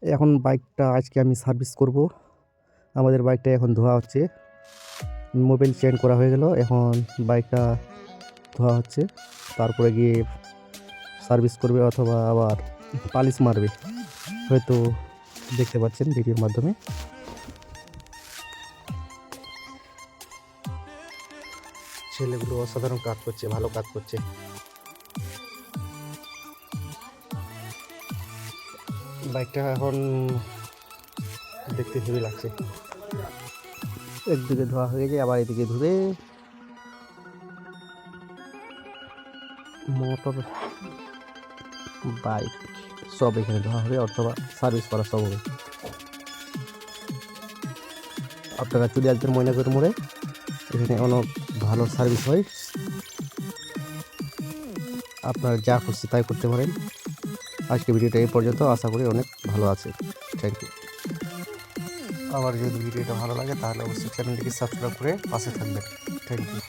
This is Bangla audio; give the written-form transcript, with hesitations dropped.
এখন বাইকটা আজকে আমি সার্ভিস করব। আমাদের বাইকটা এখন ধোয়া হচ্ছে, মোবিল চেঞ্জ করা হয়ে গেল, এখন বাইকটা ধোয়া হচ্ছে, তারপরে গিয়ে সার্ভিস করবে অথবা আবার পালিশ মারবে, হয়তো দেখতে পাচ্ছেন ভিডিওর মাধ্যমে। ছেলেগুলো অসাধারণ কাজ করছে, ভালো কাজ করছে। বাইকটা এখন দেখতে হেভি লাগছে। একদিকে ধোয়া হয়ে যায়, আবার এদিকে ধুবে। মোটর, বাইক সব এখানে ধোয়া হবে অথবা সার্ভিস করা সব হবে। আপনারা চলে আসবেন ময়নাগুড়ি মোড়ে, এখানে অনেক ভালো সার্ভিস হয়। আপনারা যা খুশি তাই করতে পারেন। আজকে ভিডিওটা এই পর্যন্ত, আশা করি অনেক ভালো আছে। Thank you. আবার যদি ভিডিওটা ভালো লাগে তাহলে অবশ্যই চ্যানেলটিকে সাবস্ক্রাইব করে পাশে থাকবেন। Thank you.